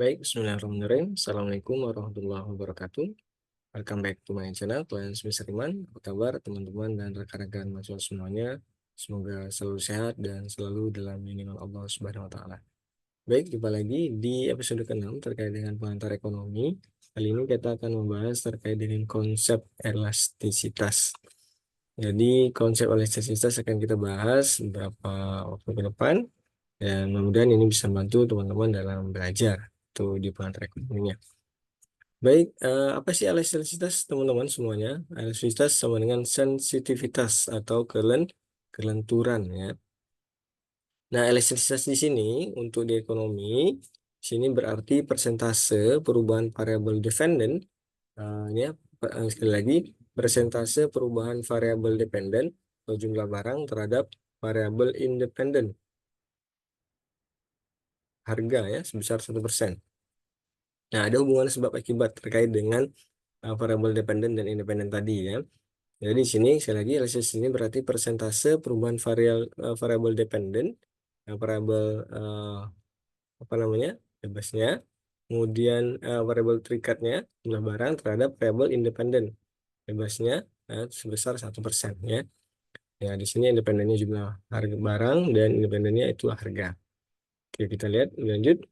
Baik, bismillahirrahmanirrahim. Assalamualaikum warahmatullahi wabarakatuh. Welcome back to my channel, Tuhan Semester Iman. Apa kabar teman-teman dan rekan-rekan mahasiswa semuanya? Semoga selalu sehat dan selalu dalam lindungan Allah Subhanahu wa Ta'ala. Baik, jumpa lagi di episode ke-6 terkait dengan pengantar ekonomi. Kali ini kita akan membahas terkait dengan konsep elastisitas. Jadi, konsep elastisitas akan kita bahas beberapa waktu ke depan. Dan mudah-mudahan ini bisa membantu teman-teman dalam belajar tuh di pengantar ekonominya. Baik, apa sih elastisitas teman-teman semuanya? Elastisitas sama dengan sensitivitas atau kelenturan ya. Nah, elastisitas di sini untuk di ekonomi, sini berarti persentase perubahan variabel dependent ya. Sekali lagi, persentase perubahan variabel dependent atau jumlah barang terhadap variabel independen harga ya sebesar 1%. Nah, ada hubungan sebab akibat terkait dengan variabel dependen dan independen tadi ya. Jadi di sini sekali lagi elastisitas ini berarti persentase perubahan variabel dependen, variabel apa namanya bebasnya, kemudian variabel terikatnya jumlah barang terhadap variabel independen bebasnya sebesar 1% ya. Ya di sini independennya jumlah harga barang dan independennya itu harga. Oke, kita lihat lanjut.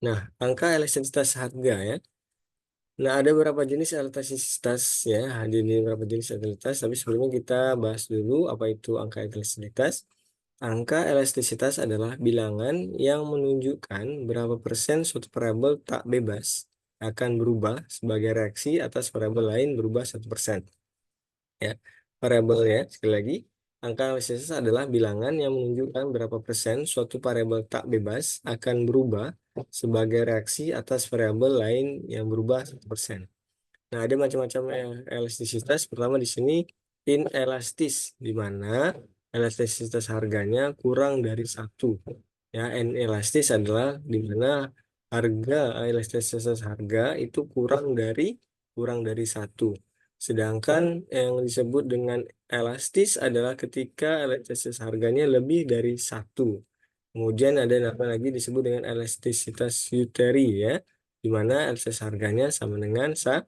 Nah, angka elastisitas harga ya. Nah, ada beberapa jenis elastisitas ya, ada beberapa jenis elastisitas, tapi sebelumnya kita bahas dulu apa itu angka elastisitas. Angka elastisitas adalah bilangan yang menunjukkan berapa persen suatu variabel tak bebas akan berubah sebagai reaksi atas variabel lain berubah 1%. Ya, variabelnya sekali lagi, angka elastisitas adalah bilangan yang menunjukkan berapa persen suatu variabel tak bebas akan berubah sebagai reaksi atas variabel lain yang berubah 1%. Nah, ada macam-macam elastisitas. Pertama di sini inelastis, di mana elastisitas harganya kurang dari 1. Ya, inelastis adalah di mana elastisitas harga itu kurang dari 1. Sedangkan yang disebut dengan elastis adalah ketika elastisitas harganya lebih dari 1. Kemudian ada nama lagi disebut dengan elastisitas Euteri ya, di mana elastisitas harganya sama dengan 1.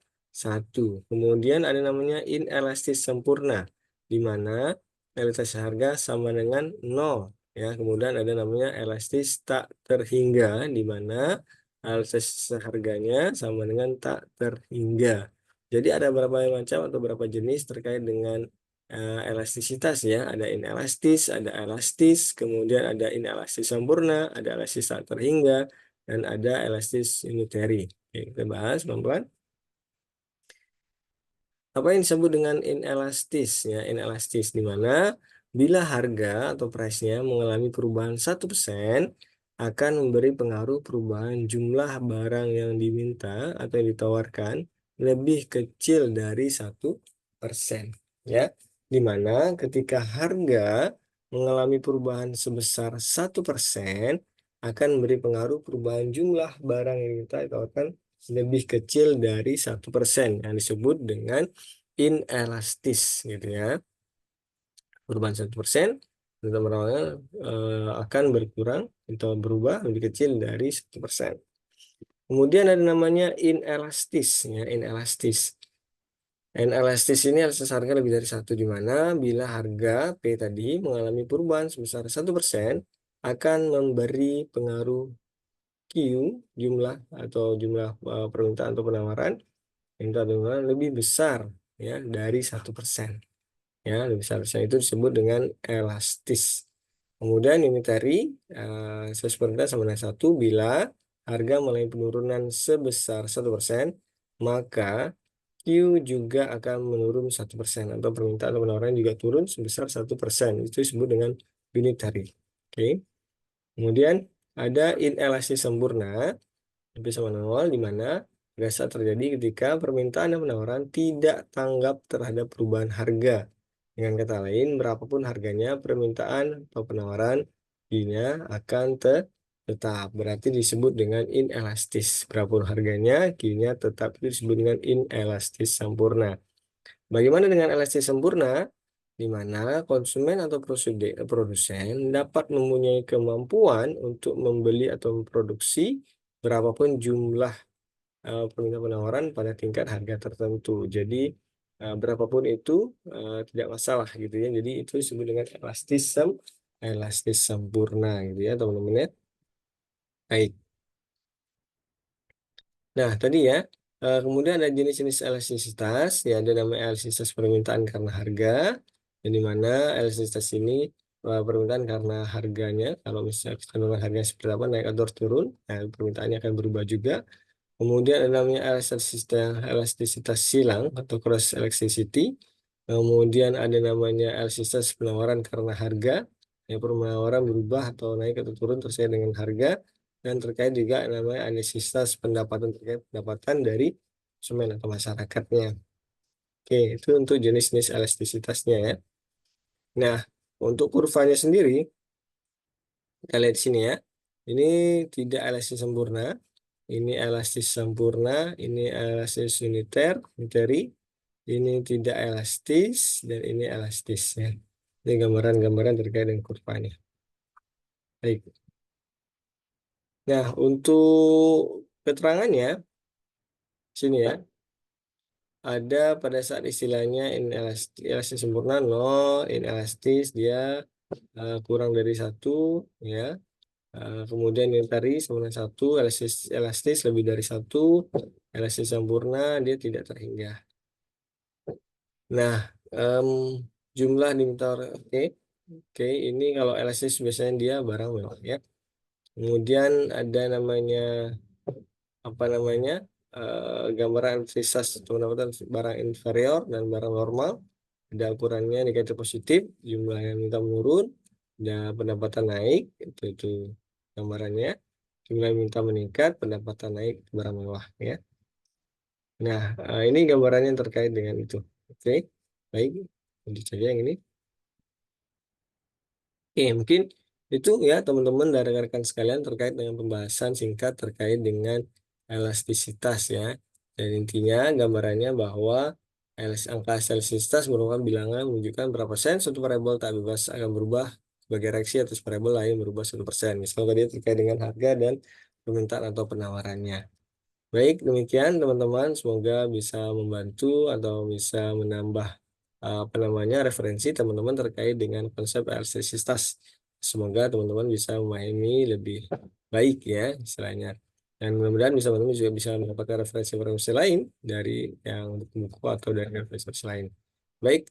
Kemudian ada namanya inelastis sempurna, di mana elastisitas harga sama dengan 0. Ya, kemudian ada namanya elastis tak terhingga, di mana elastisitas harganya sama dengan tak terhingga. Jadi ada beberapa macam atau beberapa jenis terkait dengan elastisitas ya, ada inelastis, ada elastis, kemudian ada inelastis sempurna, ada elastis tak terhingga, dan ada elastis unitary. Oke, kita bahas pelan-pelan. Apa yang disebut dengan inelastis ya? Inelastis di mana bila harga atau price-nya mengalami perubahan 1% akan memberi pengaruh perubahan jumlah barang yang diminta atau yang ditawarkan lebih kecil dari 1%. Ya, di mana ketika harga mengalami perubahan sebesar 1% akan memberi pengaruh perubahan jumlah barang yang kita ditawarkan lebih kecil dari 1% yang disebut dengan inelastis gitu ya. Perubahan 1% akan berkurang atau berubah lebih kecil dari 1%. Kemudian ada namanya inelastis ya, inelastis. Inelastis ini elastisitas harga lebih dari 1, di mana bila harga P tadi mengalami perubahan sebesar 1% akan memberi pengaruh Q jumlah permintaan atau penawaran yang lebih besar ya dari 1%. Ya, lebih besar itu disebut dengan elastis. Kemudian unitary seperti sama dengan 1 bila harga mengalami penurunan sebesar 1%, maka Q juga akan menurun 1% atau permintaan atau penawaran juga turun sebesar 1%. Itu disebut dengan unitary. Oke. Kemudian ada inelastis sempurna lebih sama 0, di mana biasa terjadi ketika permintaan dan penawaran tidak tanggap terhadap perubahan harga. Dengan kata lain, berapapun harganya, permintaan atau penawaran Q-nya akan tetap. Berarti disebut dengan inelastis. Berapapun harganya, Q-nya tetap, itu disebut dengan inelastis sempurna. Bagaimana dengan elastis sempurna? di mana konsumen atau produsen dapat mempunyai kemampuan untuk membeli atau memproduksi berapapun jumlah permintaan penawaran pada tingkat harga tertentu. Jadi berapapun itu tidak masalah gitu ya. Jadi itu disebut dengan elastis sempurna gitu ya teman-teman ya. Baik. Nah, tadi ya, kemudian ada jenis-jenis elastisitas, ya ada namanya elastisitas permintaan karena harga, yang dimana elastisitas ini permintaan karena harganya, kalau misalnya kandungan harganya seperti apa, naik atau turun, nah, permintaannya akan berubah juga. Kemudian ada namanya elastisitas silang atau cross elasticity. Kemudian ada namanya elastisitas penawaran karena harga, yang penawaran berubah atau naik atau turun terkait dengan harga. Dan terkait juga namanya elastisitas pendapatan terkait pendapatan dari konsumen atau masyarakatnya. Oke, itu untuk jenis-jenis elastisitasnya ya. Nah, untuk kurvanya sendiri, kita lihat di sini ya. Ini tidak elastis sempurna, ini elastis sempurna, ini elastis unitary, ini tidak elastis, dan ini elastis ya. Ini gambaran-gambaran terkait dengan kurvanya. Baik. Nah, untuk keterangannya, sini ya, ada pada saat istilahnya elastis sempurna 0, inelastis dia kurang dari 1, ya. Kemudian unitary sama dengan 1, elastis lebih dari 1, elastis sempurna dia tidak terhingga. Nah, jumlah diminta oke. Oke, ini kalau elastis biasanya dia barang mewah ya. Kemudian ada namanya apa namanya gambaran elastisitas pendapatan barang inferior dan barang normal. Ada ukurannya negatif positif, jumlah yang minta menurun, dan pendapatan naik, itu gambarannya. Jumlah yang minta meningkat, pendapatan naik, barang mewah ya. Nah, ini gambarannya terkait dengan itu. Oke, baik. Lanjut saja yang ini. Oke, mungkin itu ya teman-teman dan rekan-rekan sekalian terkait dengan pembahasan singkat terkait dengan elastisitas ya. Dan intinya gambarannya bahwa angka elastisitas merupakan bilangan menunjukkan berapa persen suatu variabel tak bebas akan berubah sebagai reaksi atas variabel lain berubah 1%. Misalnya tadi terkait dengan harga dan permintaan atau penawarannya. Baik, demikian teman-teman. Semoga bisa membantu atau bisa menambah apa namanya referensi teman-teman terkait dengan konsep elastisitas. Semoga teman-teman bisa memahami lebih baik ya istilahnya. Dan mudah-mudahan bisa teman-teman juga bisa mendapatkan referensi-referensi lain dari yang buku-buku atau dari referensi lain. Baik,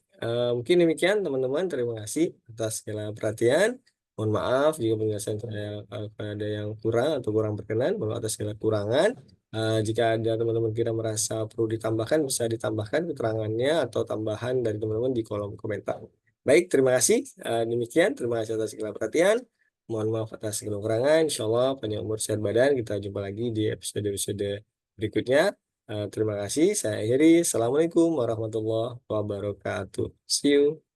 mungkin demikian teman-teman. Terima kasih atas segala perhatian. Mohon maaf jika penjelasan saya ada yang kurang atau kurang berkenan. Mohon maaf atas segala kurangan. Jika ada teman-teman kira merasa perlu ditambahkan, bisa ditambahkan keterangannya atau tambahan dari teman-teman di kolom komentar. Baik, terima kasih. Demikian, terima kasih atas segala perhatian. Mohon maaf atas segala kekurangan. Insya Allah, panjang umur sehat badan. Kita jumpa lagi di episode-episode berikutnya. Terima kasih. Saya akhiri. Assalamualaikum warahmatullahi wabarakatuh. See you.